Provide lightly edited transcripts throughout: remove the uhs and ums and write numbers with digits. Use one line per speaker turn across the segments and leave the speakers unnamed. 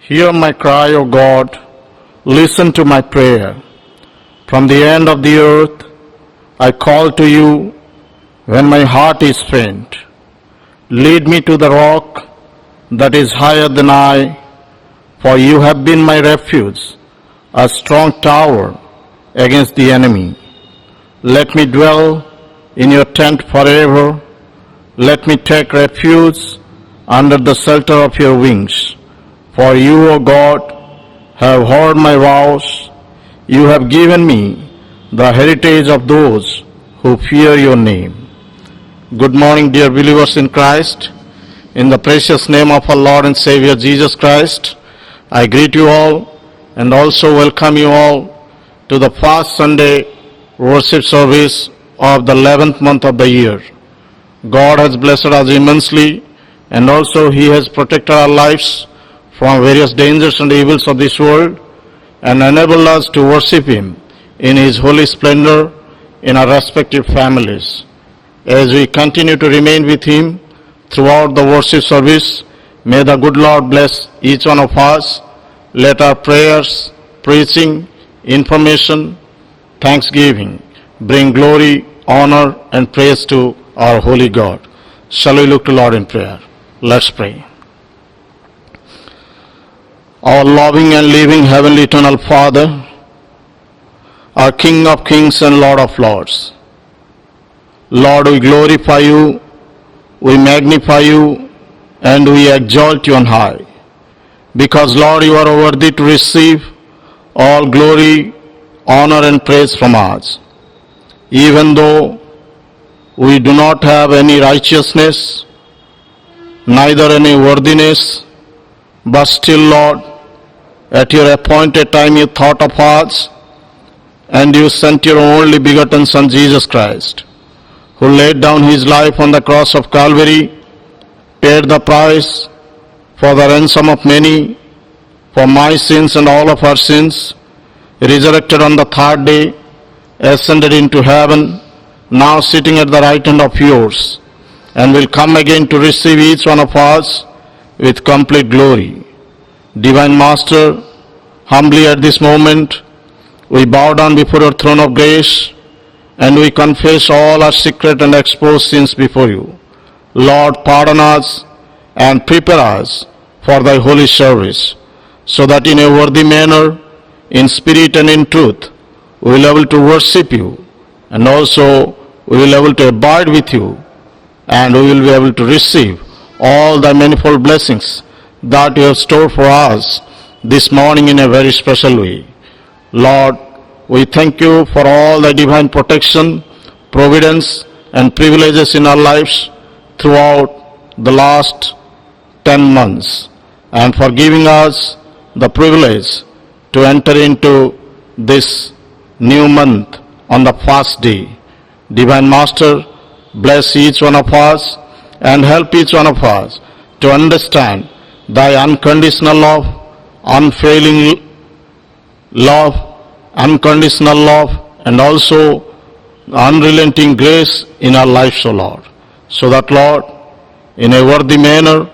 Hear my cry, O God, listen to my prayer. From the end of the earth I call to you when my heart is faint. Lead me to the rock that is higher than I, for you have been my refuge, a strong tower against the enemy. Let me dwell in your tent forever. Let me take refuge under the shelter of your wings. For you, O God, have heard my vows. You have given me the heritage of those who fear your name. Good morning, dear believers in Christ. In the precious name of our Lord and Savior Jesus Christ, I greet you all and also welcome you all to the first Sunday worship service of the 11th month of the year. God has blessed us immensely, and also He has protected our lives from various dangers and evils of this world and enabled us to worship Him in His holy splendor in our respective families. As we continue to remain with Him throughout the worship service, may the good Lord bless each one of us. Let our prayers, preaching, information, thanksgiving bring glory, honor, and praise to our holy God. Shall we look to Lord in prayer? Let's pray. Our loving and living heavenly eternal Father, our King of kings and Lord of lords, Lord, we glorify you, we magnify you, and we exalt you on high. Because, Lord, you are worthy to receive all glory, honor, and praise from us. Even though we do not have any righteousness, neither any worthiness, but still, Lord, at your appointed time you thought of us, and you sent your only begotten Son, Jesus Christ, who laid down his life on the cross of Calvary, paid the price for the ransom of many, for my sins and all of our sins, resurrected on the third day, ascended into heaven, now sitting at the right hand of yours, and will come again to receive each one of us with complete glory. Divine Master, humbly at this moment, we bow down before your throne of grace, and we confess all our secret and exposed sins before you. Lord, pardon us and prepare us for thy holy service, so that in a worthy manner, in spirit and in truth, we will be able to worship you, and also we will be able to abide with you, and we will be able to receive all the manifold blessings that you have stored for us this morning in a very special way. Lord, we thank you for all the divine protection, providence, and privileges in our lives throughout the last 10 months, and for giving us the privilege to enter into this new month on the first day. Divine Master, bless each one of us and help each one of us to understand thy unconditional love, unfailing love, unconditional love, and also unrelenting grace in our lives, O Lord. So that, Lord, in a worthy manner,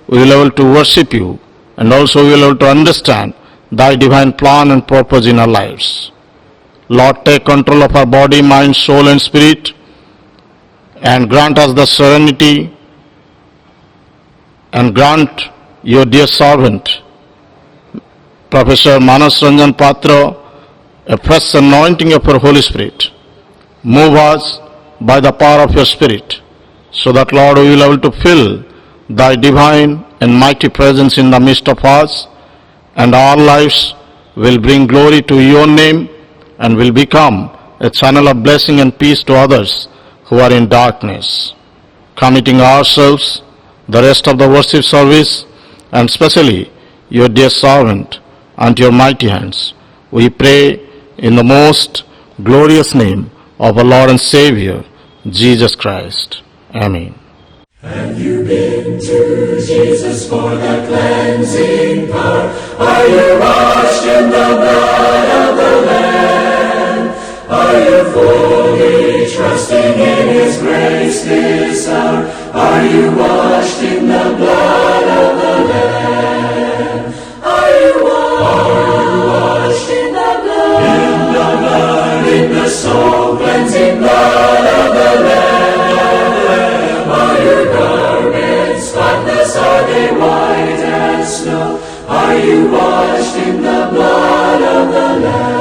we will be able to worship you, and also we will be able to understand thy divine plan and purpose in our lives. Lord, take control of our body, mind, soul, and spirit, and grant us the serenity, and grant your dear servant, Professor Manas Ranjan Patra, a fresh anointing of your Holy Spirit. Move us by the power of your Spirit, so that, Lord, we will be able to feel thy divine and mighty presence in the midst of us, and our lives will bring glory to your name and will become a channel of blessing and peace to others who are in darkness. Committing ourselves, the rest of the worship service, and especially your dear servant, unto your mighty hands, we pray in the most glorious name of our Lord and Savior, Jesus Christ. Amen.
Have you been to Jesus for the cleansing power? Are you washed in the blood of the Lamb? Are you fully trusting in His grace this hour? Are you washed in the blood of the Lamb? Are in the soul-cleansing blood of the Lamb? Are your garments spotless? Are they white as snow? Are you washed in the blood of the Lamb?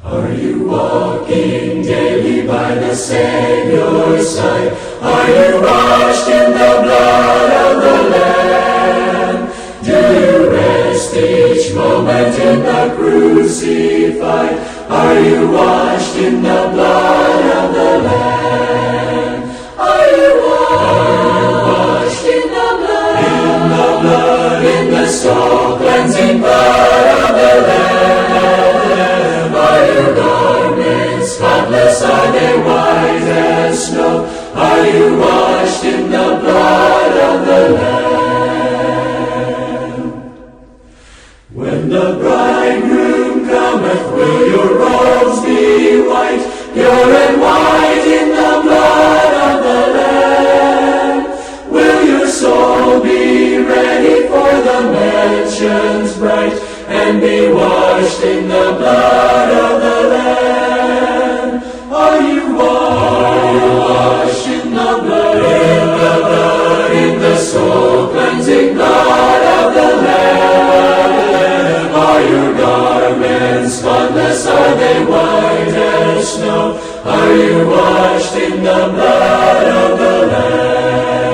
Are you walking daily by the Savior's side? Are you washed in the blood of the Lamb? Do you rest each moment in the crucified? Are you washed in the blood of the Lamb? Are you washed in the blood? In the blood, in the soul-cleansing blood of the Lamb. Are your garments spotless? Are they white as snow? Are you washed in the blood of the Lamb? When the bridegroom cometh, will your robes be white, pure and white in the blood of the Lamb? Will your soul be ready for the mansions bright, and be washed in the blood of the Lamb? Are you washed in the blood? In the blood, in the soul-cleansing blood of the Lamb. Are your garments spotless? Are they white as snow? Are you washed in the blood of the Lamb?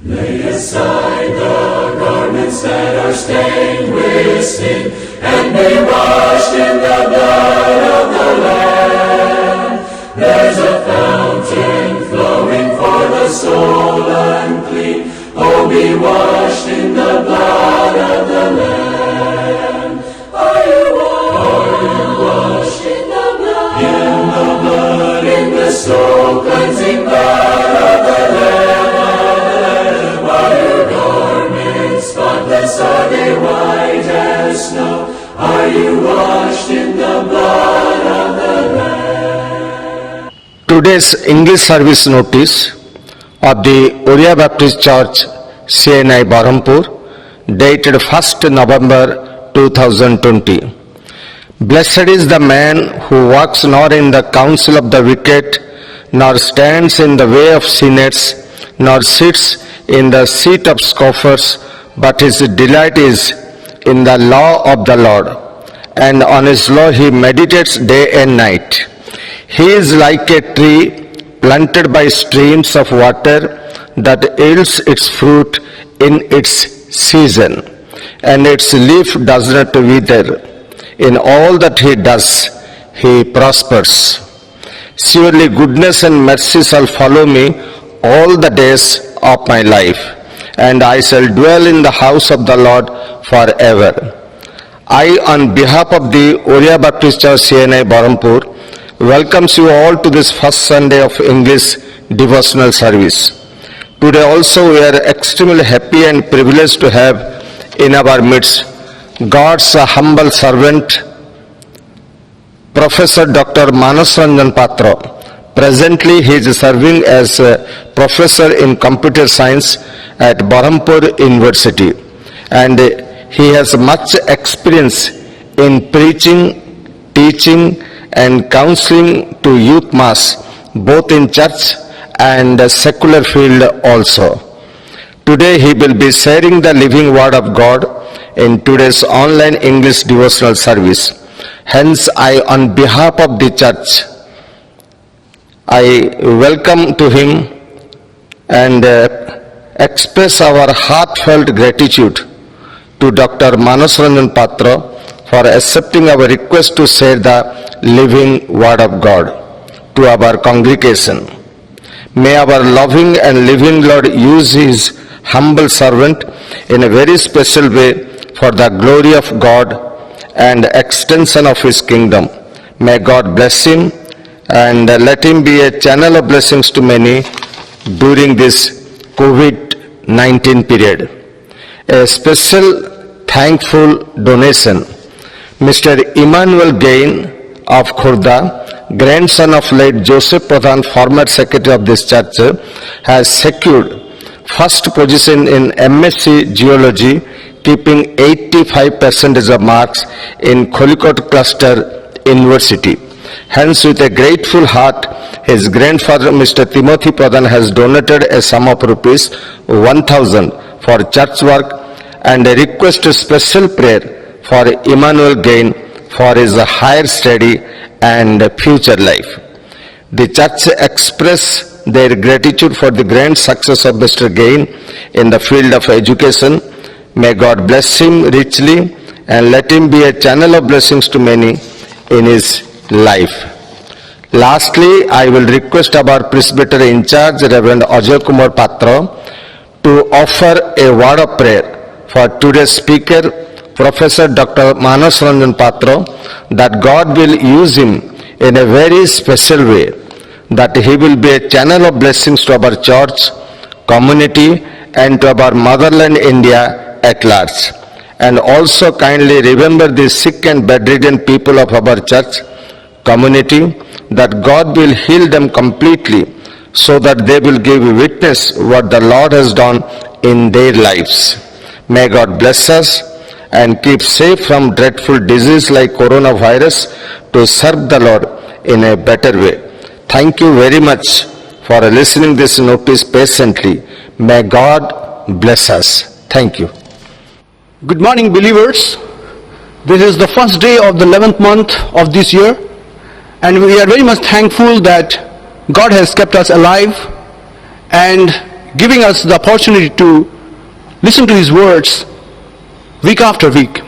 Lay aside the garments that are stained with sin, and be washed in the blood of the Lamb. There's a fountain flowing for the soul unclean. Oh, be washed in the blood of the Lamb. Are you washed in the blood? In the blood, in the soul-cleansing blood of the Lamb. Are your garments spotless? Are they white as snow? Are you washed in the blood of the Lamb?
Today's English service notice of the Oriya Baptist Church, CNI Berhampur, dated 1st November 2020. Blessed is the man who walks not in the counsel of the wicked, nor stands in the way of sinners, nor sits in the seat of scoffers, but his delight is in the law of the Lord, and on his law he meditates day and night. He is like a tree planted by streams of water that yields its fruit in its season, and its leaf does not wither. In all that he does, he prospers. Surely goodness and mercy shall follow me all the days of my life, and I shall dwell in the house of the Lord forever. I, on behalf of the Oriya Baptist Church, CNI Berhampur, welcomes you all to this first Sunday of English devotional service. Today also we are extremely happy and privileged to have in our midst God's humble servant, Professor Dr. Manas Ranjan Patra. Presently he is serving as a professor in computer science at Berhampur University, and he has much experience in preaching, teaching and counseling to youth mass, both in church and secular field also. Today he will be sharing the living word of God in today's online English devotional service. Hence, I, on behalf of the church, I welcome to him and express our heartfelt gratitude to Dr. Manas Ranjan Patra for accepting our request to share the living word of God to our congregation. May our loving and living Lord use his humble servant in a very special way for the glory of God and extension of his kingdom. May God bless him and let him be a channel of blessings to many during this COVID-19 period. A special thankful donation. Mr. Emmanuel Gain of Khurda, grandson of late Joseph Pradhan, former secretary of this church, has secured first position in MSc Geology, keeping 85% of marks in Kolikot Cluster University. Hence, with a grateful heart, his grandfather, Mr. Timothy Pradhan, has donated a sum of rupees 1,000 for church work and a request to special prayer for Emmanuel Gain for his higher study and future life. The church express their gratitude for the grand success of Mr. Gain in the field of education. May God bless him richly and let him be a channel of blessings to many in his life. Lastly, I will request our presbytery in charge, Reverend Ajay Kumar Patra, to offer a word of prayer for today's speaker, Professor Dr. Manas Ranjan Patra, that God will use him in a very special way, that he will be a channel of blessings to our church, community, and to our motherland India at large. And also kindly remember the sick and bedridden people of our church, community, that God will heal them completely so that they will give witness what the Lord has done in their lives. May God bless us and keep safe from dreadful disease like coronavirus to serve the Lord in a better way. Thank you very much for listening this notice patiently. May God bless us. Thank you.
Good morning, believers. This is the first day of the 11th month of this year, and we are very much thankful that God has kept us alive and giving us the opportunity to listen to His words week after week.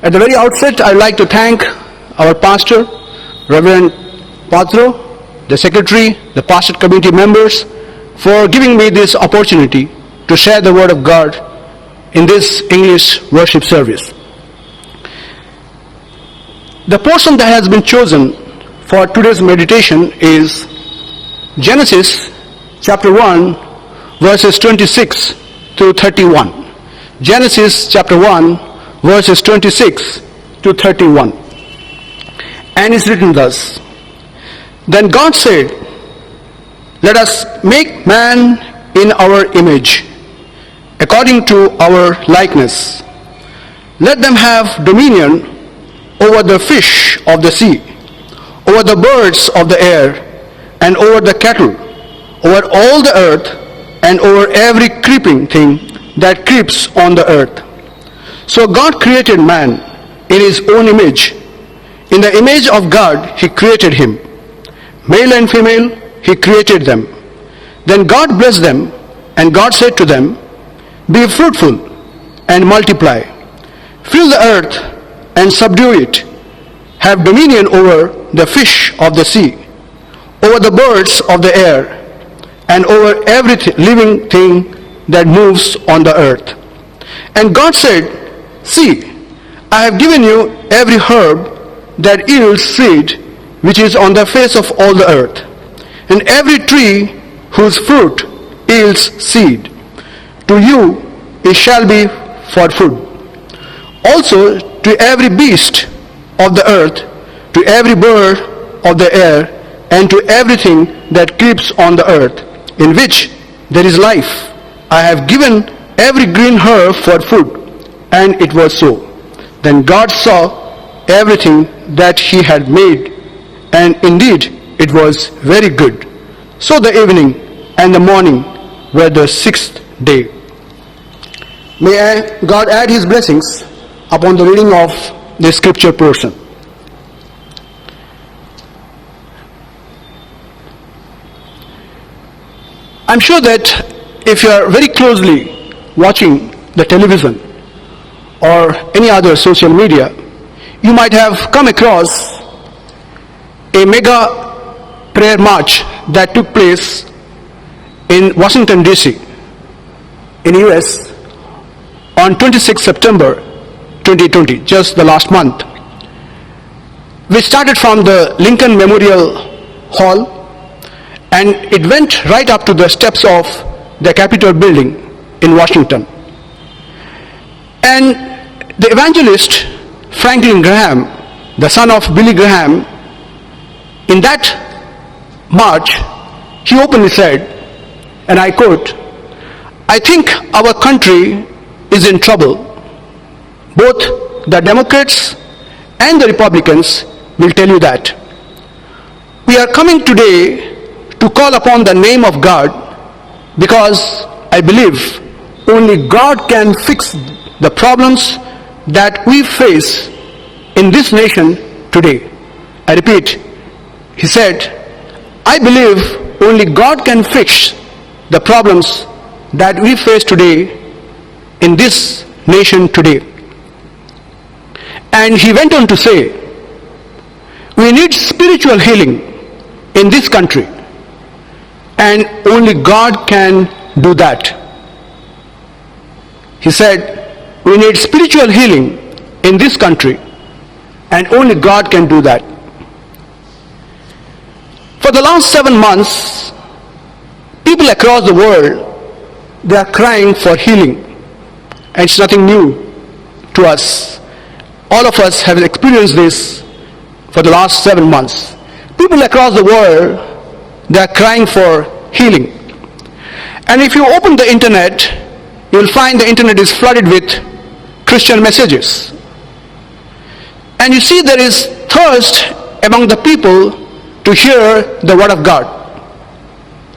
At the very outset, I'd like to thank our pastor, Reverend Patro, the secretary, the pastor committee members, for giving me this opportunity to share the word of God in this English worship service. The portion that has been chosen for today's meditation is Genesis chapter 1 verses 26 to 31. Genesis chapter 1 verses 26 to 31. And it's written thus: Then God said, Let us make man in our image, according to our likeness. Let them have dominion over the fish of the sea, over the birds of the air, and over the cattle, over all the earth, and over every creeping thing that creeps on the earth. So God created man in His own image. In the image of God He created him. Male and female He created them. Then God blessed them, and God said to them, Be fruitful and multiply. Fill the earth and subdue it. Have dominion over the fish of the sea, over the birds of the air, and over every living thing that moves on the earth. And God said, See, I have given you every herb that yields seed, which is on the face of all the earth, and every tree whose fruit yields seed. To you it shall be for food. Also to every beast of the earth, to every bird of the air, and to everything that creeps on the earth, in which there is life, I have given every green herb for food. And it was so. Then God saw everything that He had made, and indeed it was very good. So the evening and the morning were the sixth day. May God add His blessings upon the reading of the scripture portion. I'm sure that if you are very closely watching the television or any other social media, you might have come across a mega prayer march that took place in Washington DC in US on 26 September 2020, just the last month. We started from the Lincoln Memorial Hall, and it went right up to the steps of the Capitol building in Washington. And the evangelist Franklin Graham, the son of Billy Graham, in that march, he openly said, and I quote, I think our country is in trouble. Both the Democrats and the Republicans will tell you that. We are coming today to call upon the name of God because I believe only God can fix the problems that we face in this nation today. I repeat, he said, I believe only God can fix the problems that we face today in this nation today. And he went on to say, we need spiritual healing in this country, and only God can do that. He said, we need spiritual healing in this country, and only God can do that. For the last 7 months, people across the world, they are crying for healing. And it's nothing new to us. All of us have experienced this for the last 7 months. People across the world, they are crying for healing. And if you open the internet, you will find the internet is flooded with Christian messages. And you see there is thirst among the people to hear the word of God,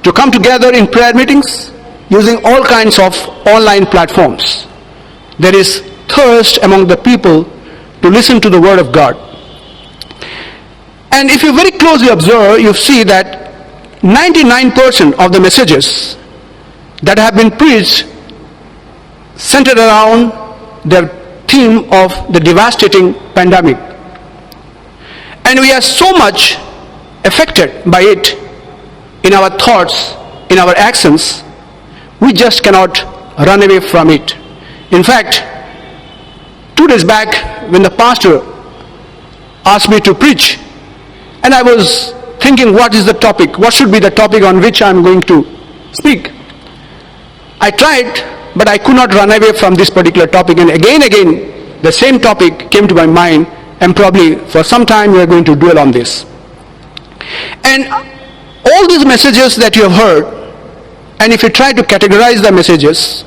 to come together in prayer meetings using all kinds of online platforms. There is thirst among the people to listen to the word of God. And if you very closely observe, you see that 99% of the messages that have been preached centered around the theme of the devastating pandemic. And we are so much affected by it in our thoughts, in our actions, we just cannot run away from it. In fact, 2 days back when the pastor asked me to preach, and I was thinking what is the topic, what should be the topic on which I am going to speak. I tried, but I could not run away from this particular topic, and again the same topic came to my mind, and probably for some time we are going to dwell on this. And all these messages that you have heard, and if you try to categorize the messages,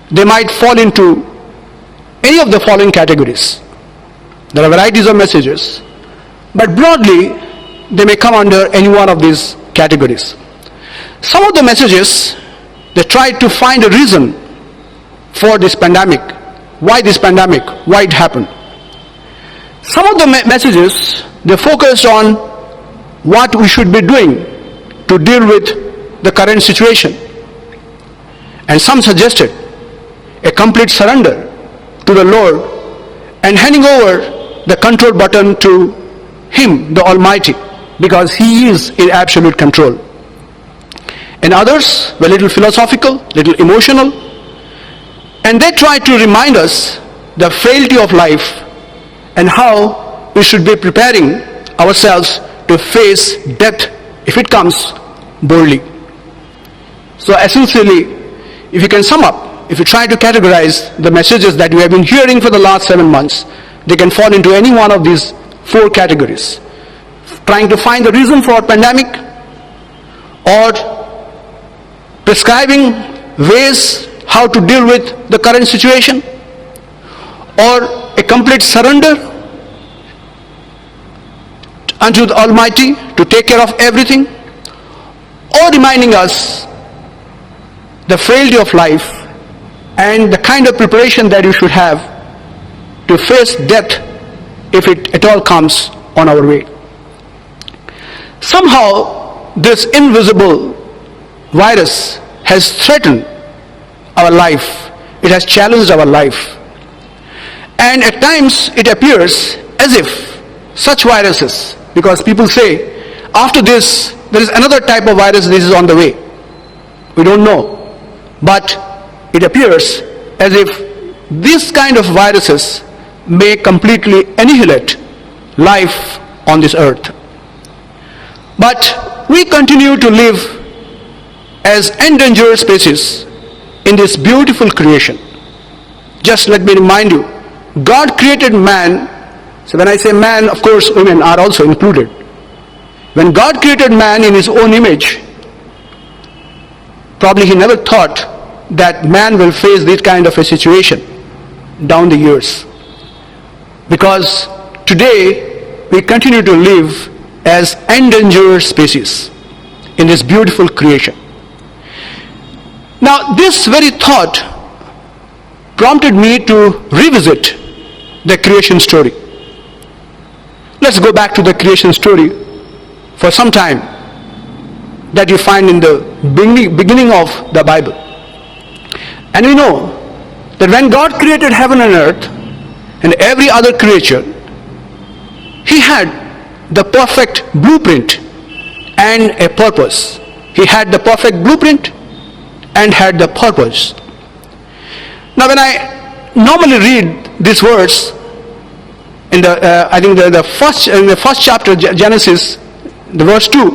they might fall into any of the following categories. There are varieties of messages, but broadly they may come under any one of these categories. Some of the messages, they try to find a reason for this pandemic, why it happened. Some of the messages, they focused on what we should be doing to deal with the current situation. And some suggested a complete surrender to the Lord and handing over the control button to Him, the Almighty, because He is in absolute control. And others were a little philosophical, little emotional, and they tried to remind us the frailty of life and how we should be preparing ourselves to face death if it comes boldly. So essentially, if you can sum up, if you try to categorize the messages that we have been hearing for the last 7 months, they can fall into any one of these 4 categories. Trying to find the reason for a pandemic, or prescribing ways how to deal with the current situation, or a complete surrender unto the Almighty to take care of everything, or reminding us the frailty of life and the kind of preparation that you should have to face death if it at all comes on our way. Somehow this invisible virus has threatened our life. It has challenged our life. And at times it appears as if such viruses, because people say after this there is another type of virus, this is on the way. We don't know. But it appears as if this kind of viruses may completely annihilate life on this earth. But we continue to live as endangered species in this beautiful creation. Just let me remind you, God created man. So when I say man, of course women are also included. When God created man in His own image, probably He never thought that man will face this kind of a situation down the years. Because today we continue to live as endangered species in this beautiful creation. Now this very thought prompted me to revisit the creation story. Let's go back to the creation story for some time that you find in the beginning of the Bible. And we know that when God created heaven and earth and every other creature, He had the perfect blueprint and a purpose. He had the perfect blueprint and had the purpose. Now when I normally read these words in the first chapter, Genesis, the verse 2,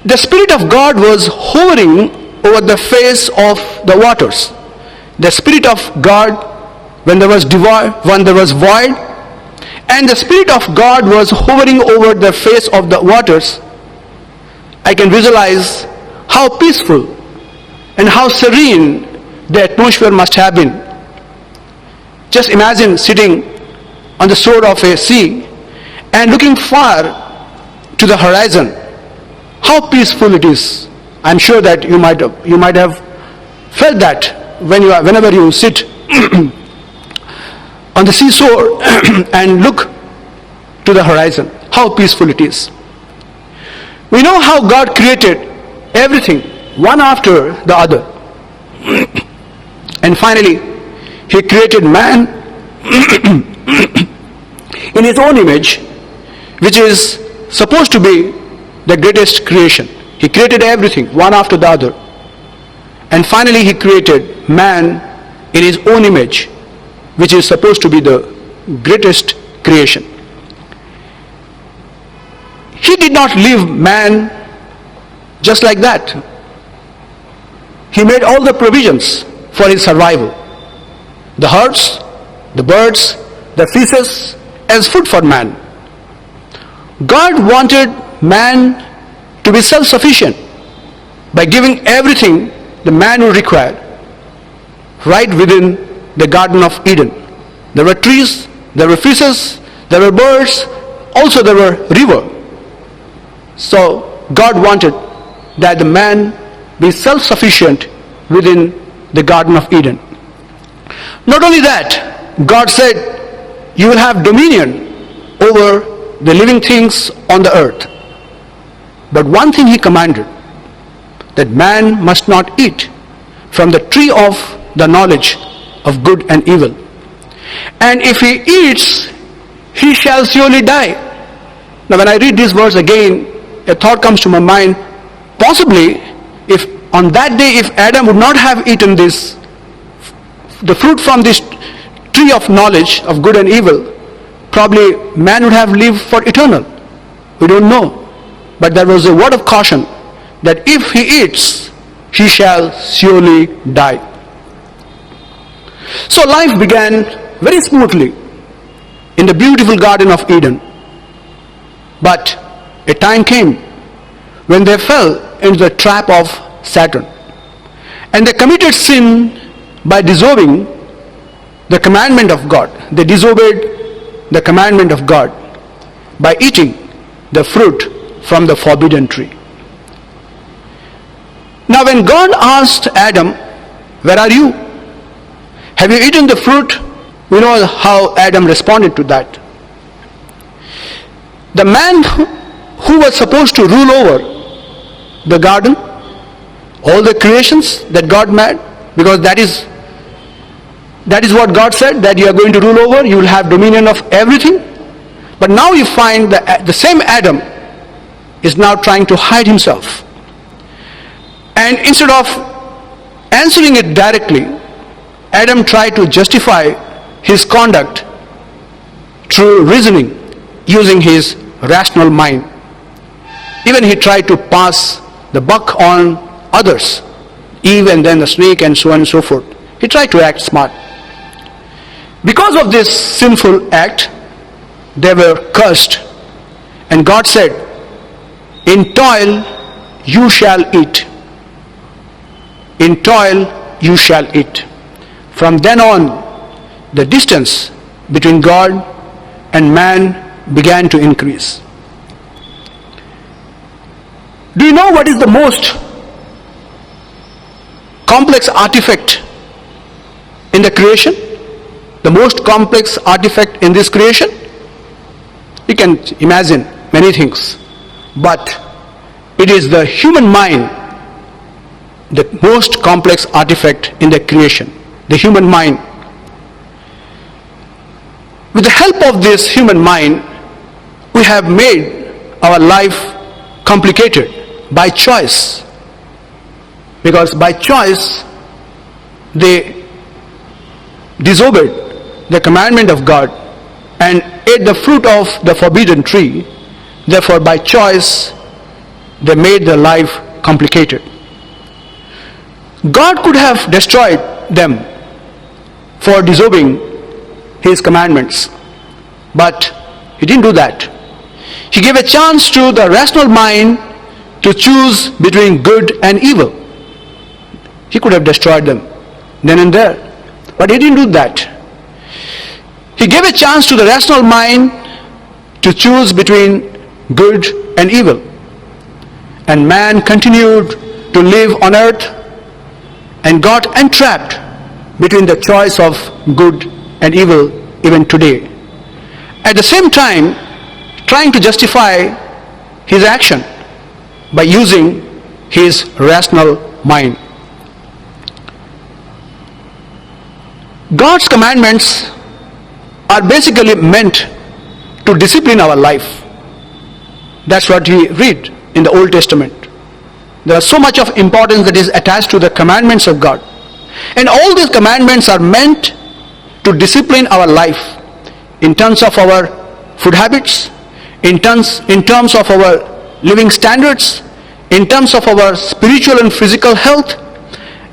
the Spirit of God was hovering over the face of the waters. The Spirit of God, when there was void, and the Spirit of God was hovering over the face of the waters. I can visualize how peaceful and how serene the atmosphere must have been. Just imagine sitting on the shore of a sea and looking far to the horizon. How peaceful it is. I'm sure that you might have felt that whenever you sit on the seashore and look to the horizon. How peaceful it is. We know how God created everything one after the other. And finally, He created man in His own image, which is supposed to be the greatest creation. He created everything one after the other. And finally He created man in His own image, which is supposed to be the greatest creation. He did not leave man just like that. He made all the provisions for his survival. The herbs, the birds, the fishes as food for man. God wanted man to be self-sufficient by giving everything the man would require right within the Garden of Eden. There were trees, there were fishes, there were birds, also there were river. So God wanted that the man be self-sufficient within the Garden of Eden. Not only that, God said, you will have dominion over the living things on the earth. But one thing He commanded, that man must not eat from the tree of the knowledge of good and evil. And if he eats, he shall surely die. Now when I read these words again, a thought comes to my mind, possibly if on that day if Adam would not have eaten the fruit from this tree of knowledge of good and evil, probably man would have lived for eternal. We don't know. But there was a word of caution that if he eats, he shall surely die. So life began very smoothly in the beautiful Garden of Eden. But a time came when they fell into the trap of Satan. And they committed sin by disobeying the commandment of God. They disobeyed the commandment of God by eating the fruit from the forbidden tree. Now when God asked Adam, where are you? Have you eaten the fruit? We know how Adam responded to that. The man who was supposed to rule over the garden, all the creations that God made, because that is what God said, that you are going to rule over, you will have dominion of everything. But now you find that the same Adam is now trying to hide himself. And instead of answering it directly, Adam tried to justify his conduct through reasoning, using his rational mind. Even he tried to pass the buck on others, Eve and then the snake and so on and so forth. He tried to act smart. Because of this sinful act, they were cursed. And God said, in toil you shall eat. in toil you shall eat. From then on, the distance between God and man began to increase. Do you know what is the most complex artifact in the creation? The most complex artifact in this creation? You can imagine many things, but it is the human mind, the most complex artifact in the creation, the human mind. With the help of this human mind, we have made our life complicated by choice. Because by choice, they disobeyed the commandment of God and ate the fruit of the forbidden tree. Therefore, by choice, they made their life complicated. God could have destroyed them for disobeying His commandments, but He didn't do that. He gave a chance to the rational mind to choose between good and evil. He could have destroyed them then and there, but He didn't do that. He gave a chance to the rational mind to choose between good and evil. And man continued to live on earth and got entrapped between the choice of good and evil even today. At the same time, trying to justify his action by using his rational mind. God's commandments are basically meant to discipline our life. That's what we read in the Old Testament. There is so much of importance that is attached to the commandments of God. And all these commandments are meant to discipline our life in terms of our food habits, in terms of our living standards, in terms of our spiritual and physical health,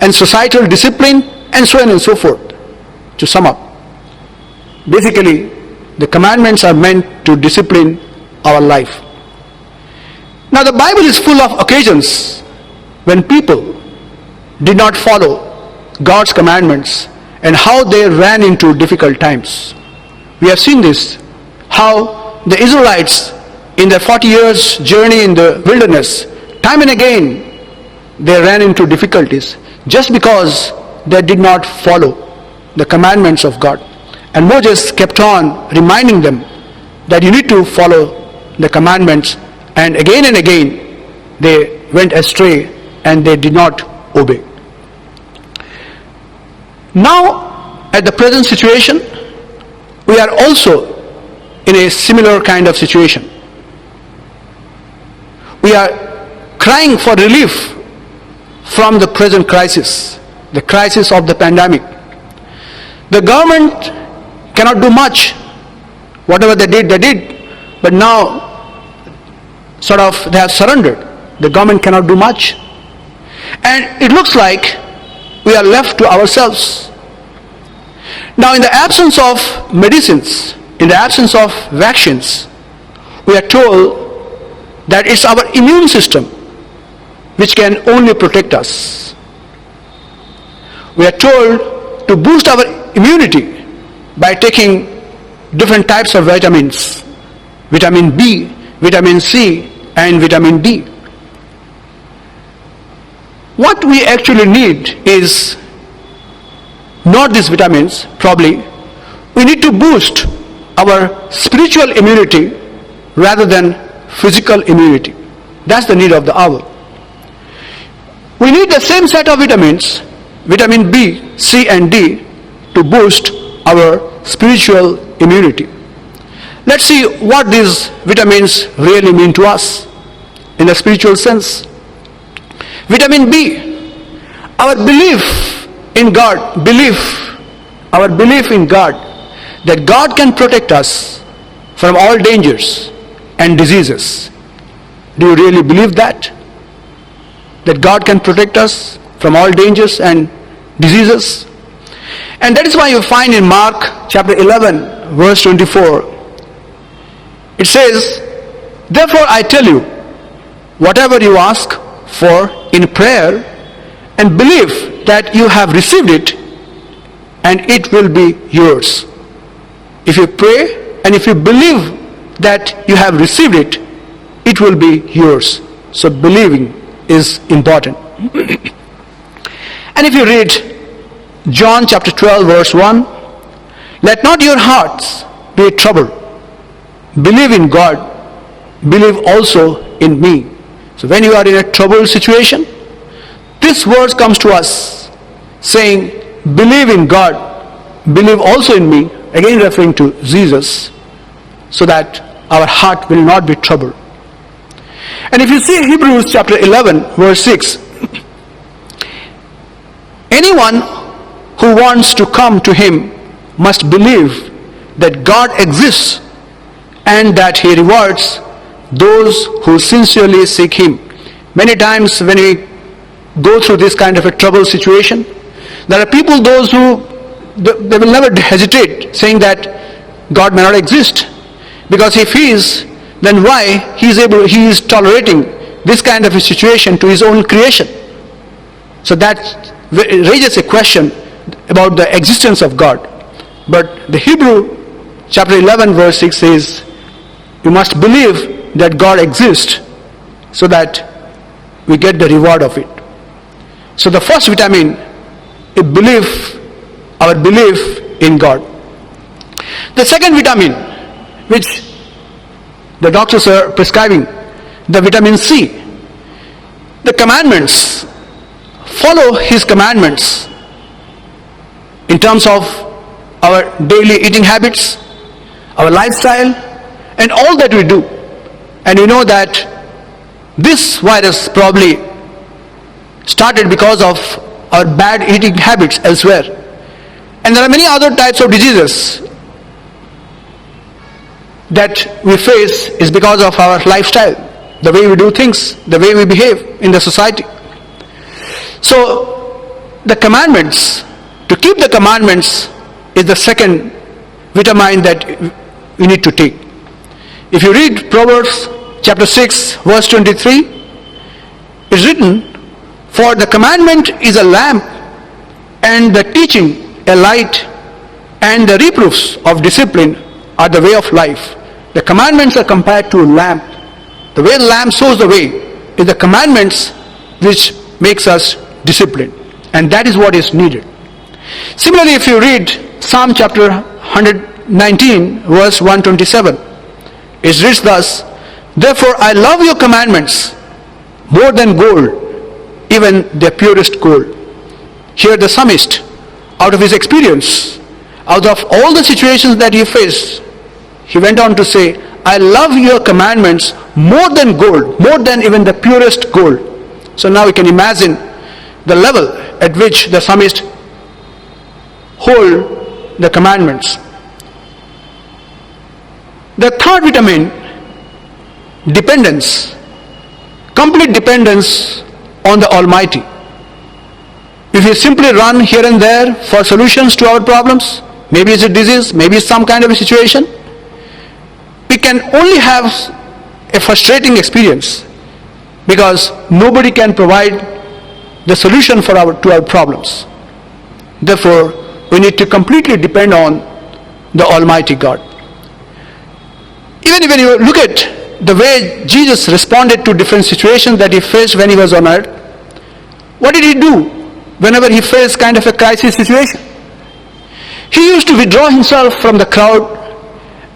and societal discipline, and so on and so forth. To sum up, basically, the commandments are meant to discipline our life. Now, the Bible is full of occasions when people did not follow God's commandments and how they ran into difficult times. We have seen this, how the Israelites in their 40 years journey in the wilderness, time and again they ran into difficulties just because they did not follow the commandments of God. And Moses kept on reminding them that you need to follow the commandments, and again they went astray and they did not obey. Now, at the present situation, we are also in a similar kind of situation. We are crying for relief from the present crisis, the crisis of the pandemic. The government cannot do much. Whatever they did, but now sort of they have surrendered. The government cannot do much. And it looks like we are left to ourselves. Now, in the absence of medicines, in the absence of vaccines, we are told that it's our immune system which can only protect us. We are told to boost our immunity by taking different types of vitamins, vitamin B, vitamin C, and vitamin D. What we actually need is not these vitamins, probably. We need to boost our spiritual immunity rather than physical immunity. That's the need of the hour. We need the same set of vitamins, vitamin B, C, and D, to boost our spiritual immunity. Let's see what these vitamins really mean to us in the spiritual sense. Vitamin B, our belief in God, our belief in God, that God can protect us from all dangers and diseases. Do you really believe that? That God can protect us from all dangers and diseases? And that is why you find in Mark chapter 11, verse 24, it says, "Therefore I tell you, whatever you ask for in prayer, and believe that you have received it and it will be yours. If you pray and if you believe that you have received it, it will be yours. So believing is important. And if you read John chapter 12 verse 1, let not your hearts be troubled. Believe in God, believe also in me. So when you are in a troubled situation, this verse comes to us saying, believe in God, believe also in me, again referring to Jesus, so that our heart will not be troubled. And if you see Hebrews chapter 11 verse 6, anyone who wants to come to him must believe that God exists and that he rewards those who sincerely seek him. Many times when we go through this kind of a troubled situation, there are people, those who they will never hesitate saying that God may not exist, because if he is, then why he is tolerating this kind of a situation to his own creation. So that raises a question about the existence of God. But the Hebrew chapter 11 verse 6 says, you must believe that God exists so that we get the reward of it. So the first vitamin is our belief in God. The second vitamin, which the doctors are prescribing, the vitamin C. The commandments, follow his commandments in terms of our daily eating habits, our lifestyle, and all that we do. And we know that this virus probably started because of our bad eating habits elsewhere. And there are many other types of diseases that we face is because of our lifestyle, the way we do things, the way we behave in the society. So the commandments, to keep the commandments, is the second vitamin that we need to take. If you read Proverbs chapter 6 verse 23, it's written, for the commandment is a lamp, and the teaching a light, and the reproofs of discipline are the way of life. The commandments are compared to a lamp. The way the lamp shows the way is the commandments which makes us disciplined, and that is what is needed. Similarly, if you read Psalm chapter 119 verse 127, it reads thus, therefore I love your commandments more than gold, even the purest gold. Here the psalmist, out of his experience, out of all the situations that he faced, he went on to say, I love your commandments more than gold, more than even the purest gold. So now we can imagine the level at which the psalmist hold the commandments. The third vitamin, dependence, complete dependence on the Almighty. If we simply run here and there for solutions to our problems, maybe it's a disease, maybe it's some kind of a situation, we can only have a frustrating experience, because nobody can provide the solution to our problems. Therefore, we need to completely depend on the Almighty God. Even when you look at the way Jesus responded to different situations that he faced when he was on earth, what did he do whenever he faced kind of a crisis situation? He used to withdraw himself from the crowd,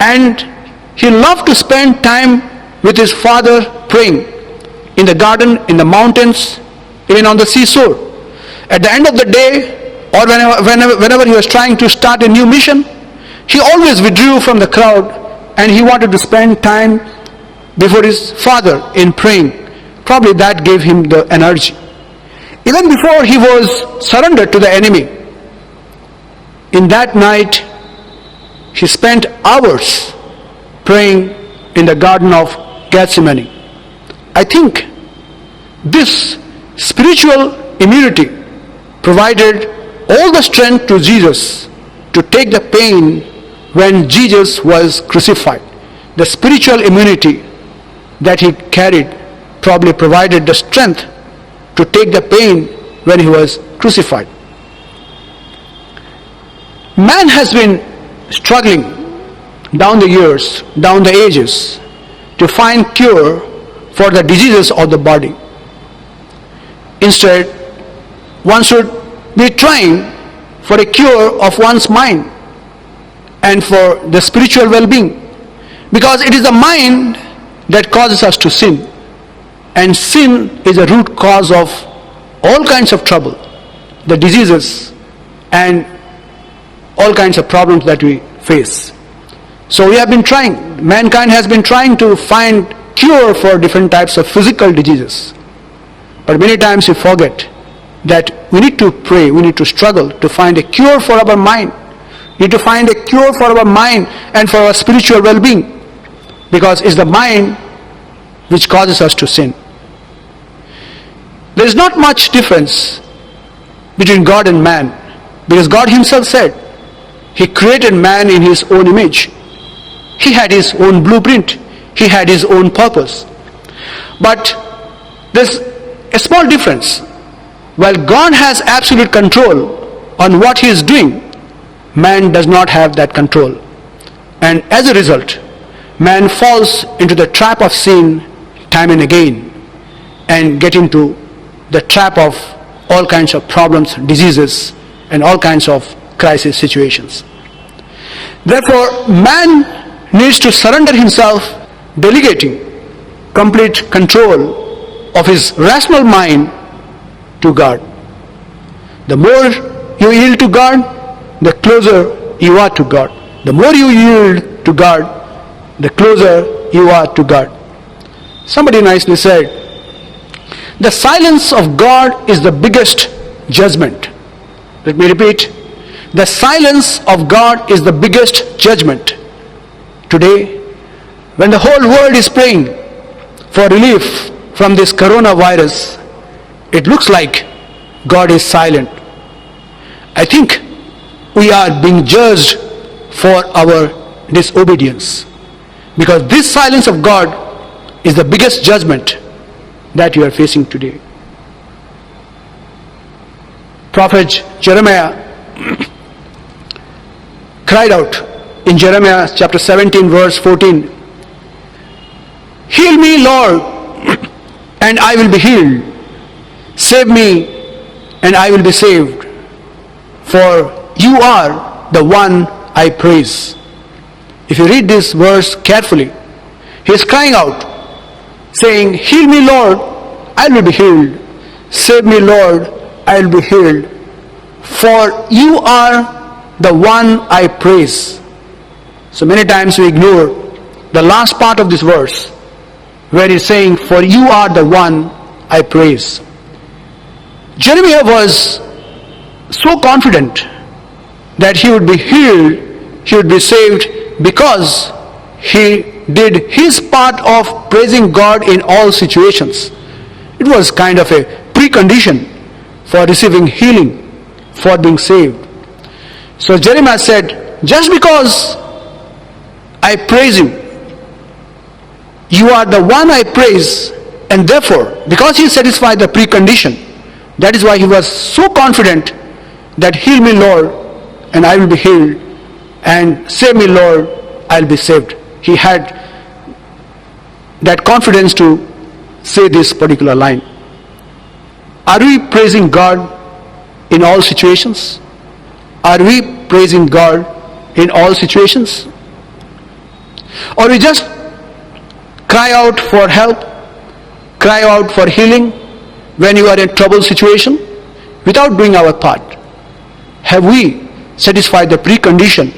and he loved to spend time with his Father praying in the garden, in the mountains, even on the seashore. At the end of the day, or whenever he was trying to start a new mission, he always withdrew from the crowd, and he wanted to spend time before his Father in praying. Probably that gave him the energy. Even before he was surrendered to the enemy, in that night he spent hours praying in the Garden of Gethsemane. I think this spiritual immunity provided all the strength to Jesus to take the pain when Jesus was crucified. The spiritual immunity that he carried probably provided the strength to take the pain when he was crucified. Man has been struggling down the years, down the ages, to find cure for the diseases of the body. Instead, one should be trying for a cure of one's mind and for the spiritual well-being, because it is the mind that causes us to sin, and sin is a root cause of all kinds of trouble, the diseases and all kinds of problems that we face. So we have been trying, mankind has been trying to find cure for different types of physical diseases. But many times we forget that we need to pray, we need to struggle to find a cure for our mind. We need to find a cure for our mind and for our spiritual well-being, because it's the mind which causes us to sin. There is not much difference between God and man, because God himself said he created man in his own image. He had his own blueprint. He had his own purpose. But there's a small difference. While God has absolute control on what he is doing, man does not have that control. And as a result, man falls into the trap of sin time and again, and get into the trap of all kinds of problems, diseases, and all kinds of crisis situations. Therefore, man needs to surrender himself, delegating complete control of his rational mind to God. The more you yield to God, the closer you are to God. The more you yield to God, the closer you are to God. Somebody nicely said, the silence of God is the biggest judgment. Let me repeat. The silence of God is the biggest judgment. Today, when the whole world is praying for relief from this coronavirus, it looks like God is silent. I think we are being judged for our disobedience, because this silence of God is the biggest judgment that you are facing today. Prophet Jeremiah cried out in Jeremiah chapter 17 verse 14, "Heal me, Lord, and I will be healed. Save me, and I will be saved. For you are the one I praise." If you read this verse carefully, he is crying out, saying, "Heal me, Lord, I will be healed. Save me, Lord, I will be healed. For you are the one I praise." So many times we ignore the last part of this verse, where he's saying, "For you are the one I praise." Jeremiah was so confident that he would be healed, he would be saved, because he did his part of praising God in all situations. It was kind of a precondition for receiving healing, for being saved. So Jeremiah said, just because I praise you, you are the one I praise, and therefore, because he satisfied the precondition, that is why he was so confident that heal me, Lord, and I will be healed, and save me, Lord, I will be saved. He had that confidence to say this particular line. Are we praising God in all situations? Are we praising God in all situations? Or we just cry out for help, cry out for healing when you are in a troubled situation without doing our part? Have we satisfied the precondition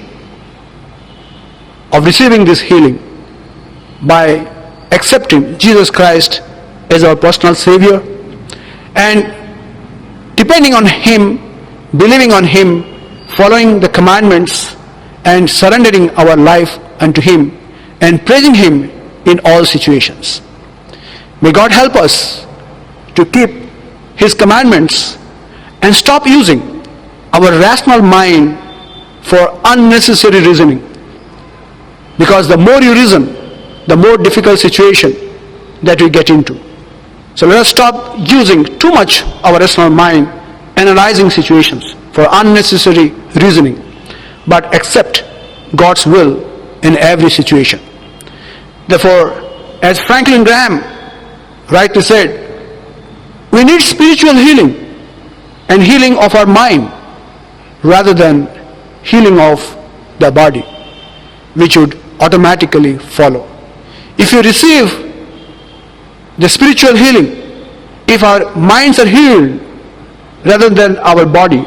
of receiving this healing by accepting Jesus Christ as our personal Savior and depending on Him, believing on Him, following the commandments and surrendering our life unto Him and praising Him in all situations? May God help us to keep His commandments and stop using our rational mind for unnecessary reasoning. Because the more you reason, the more difficult situation that we get into. So let us stop using too much our rational mind, analyzing situations for unnecessary reasoning, but accept God's will in every situation. Therefore, as Franklin Graham rightly said, we need spiritual healing and healing of our mind rather than healing of the body, which would automatically follow. If you receive the spiritual healing, if our minds are healed rather than our body,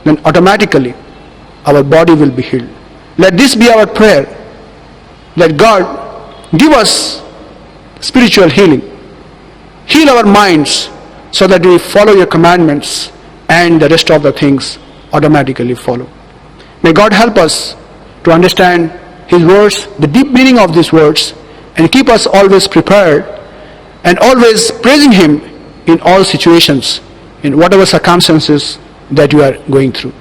then automatically our body will be healed. Let this be our prayer. Let God give us spiritual healing. Heal our minds so that we follow your commandments and the rest of the things automatically follow. May God help us to understand His words, the deep meaning of these words, and keep us always prepared and always praising Him in all situations, in whatever circumstances that you are going through.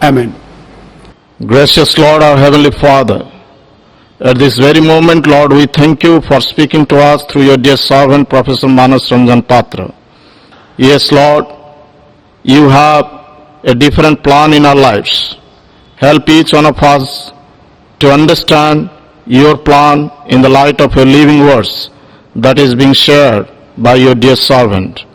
Amen.
Gracious Lord, our Heavenly Father, at this very moment, Lord, we thank you for speaking to us through your dear servant, Professor Manas Ranjan Patra. Yes, Lord, you have a different plan in our lives. Help each one of us to understand your plan in the light of your living words that is being shared by your dear servant,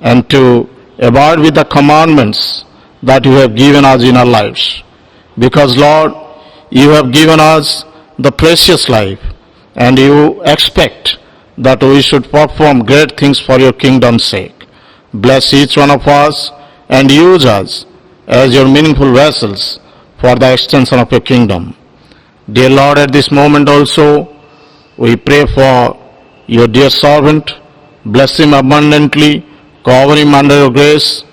and to abide with the commandments that you have given us in our lives. Because, Lord, you have given us the precious life, and you expect that we should perform great things for your kingdom's sake. Bless each one of us and use us as your meaningful vessels for the extension of your kingdom. Dear Lord, at this moment also, we pray for your dear servant. Bless him abundantly, cover him under your grace,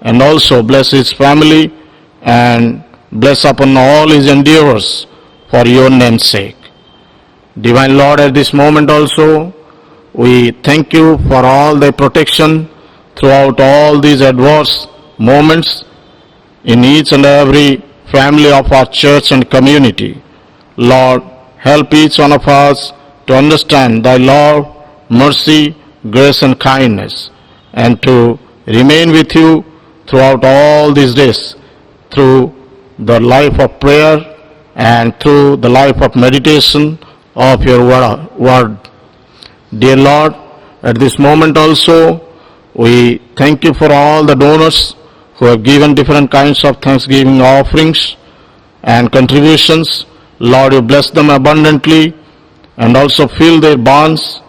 and also bless his family and bless upon all his endeavors for your name's sake. Divine Lord, at this moment also, we thank you for all the protection throughout all these adverse moments in each and every family of our church and community. Lord, help each one of us to understand thy love, mercy, grace and kindness, and to remain with you throughout all these days through the life of prayer and through the life of meditation of your word. Dear Lord, at this moment also, we thank you for all the donors who have given different kinds of thanksgiving offerings and contributions. Lord, you bless them abundantly and also fill their barns,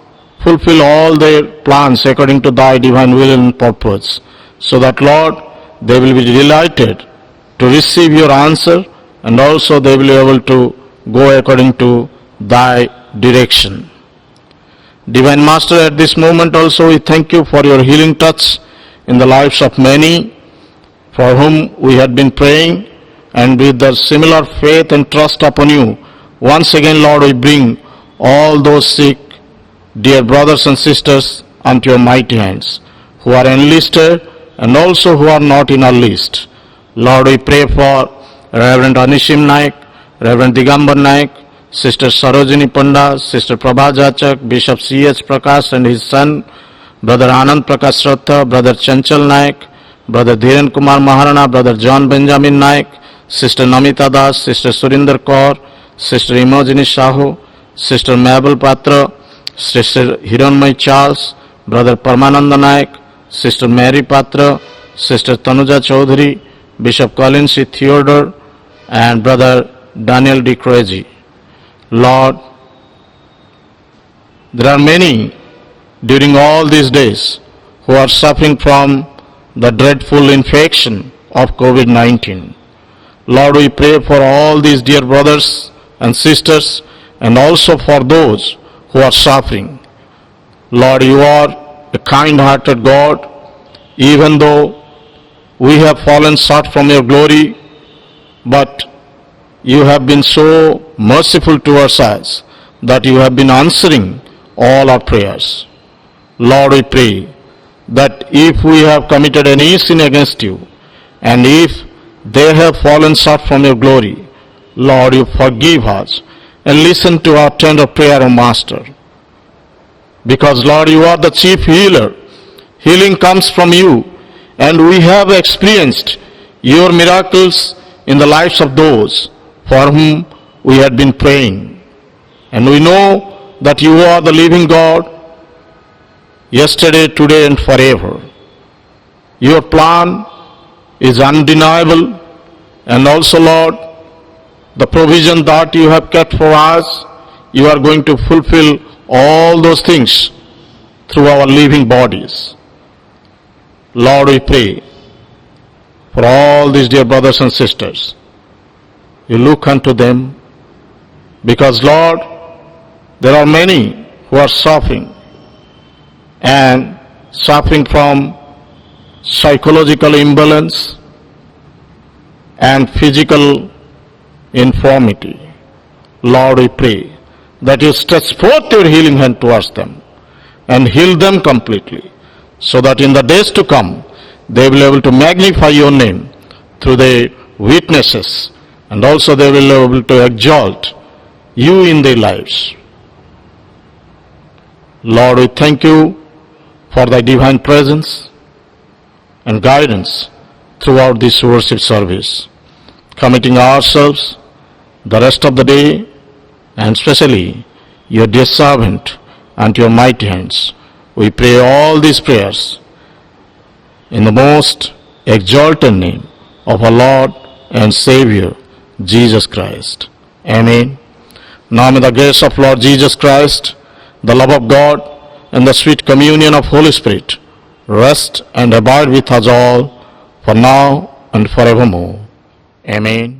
fulfill all their plans according to thy divine will and purpose, so that, Lord, they will be delighted to receive your answer, and also they will be able to go according to thy direction. Divine Master, at this moment also we thank you for your healing touch in the lives of many for whom we had been praying, and with the similar faith and trust upon you, once again, Lord, we bring all those sick, dear brothers and sisters, unto your mighty hands, who are enlisted and also who are not in our list. Lord, we pray for Reverend Anishim Naik, Reverend Digambar Naik, Sister Sarojini Panda, Sister Prabha Jachak, Bishop C.H. Prakash and his son, Brother Anand Prakash Shraddha, Brother Chanchal Naik, Brother Dhiren Kumar Maharana, Brother John Benjamin Naik, Sister Namita Das, Sister Surinder Kaur, Sister Imojini Shahu, Sister Mabel Patra, Sister Hiranmay Charles, Brother Paramananda Naik, Sister Mary Patra, Sister Tanuja Chaudhary, Bishop Colin C. Theodore, and Brother Daniel D. Crazy. Lord, there are many during all these days who are suffering from the dreadful infection of COVID-19. Lord, we pray for all these dear brothers and sisters, and also for those who are suffering. Lord, you are a kind-hearted God. Even though we have fallen short from your glory, but you have been so merciful towards us that you have been answering all our prayers. Lord, we pray that if we have committed any sin against you, and if they have fallen short from your glory, Lord, you forgive us and listen to our tender prayer, O Master. Because Lord, you are the chief healer. Healing comes from you, and we have experienced your miracles in the lives of those for whom we had been praying. And we know that you are the living God, yesterday, today, and forever. Your plan is undeniable, and also, Lord, the provision that you have kept for us, you are going to fulfill all those things through our living bodies. Lord, we pray for all these dear brothers and sisters. You look unto them, because, Lord, there are many who are suffering, and suffering from psychological imbalance and physical infirmity. Lord, we pray that you stretch forth your healing hand towards them and heal them completely, so that in the days to come they will be able to magnify your name through their witnesses, and also they will be able to exalt you in their lives. Lord, we thank you for thy divine presence and guidance throughout this worship service, committing ourselves the rest of the day, and especially your dear servant unto your mighty hands. We pray all these prayers in the most exalted name of our Lord and Savior, Jesus Christ. Amen. Now may the grace of Lord Jesus Christ, the love of God, and the sweet communion of Holy Spirit rest and abide with us all, for now and forevermore. Amen.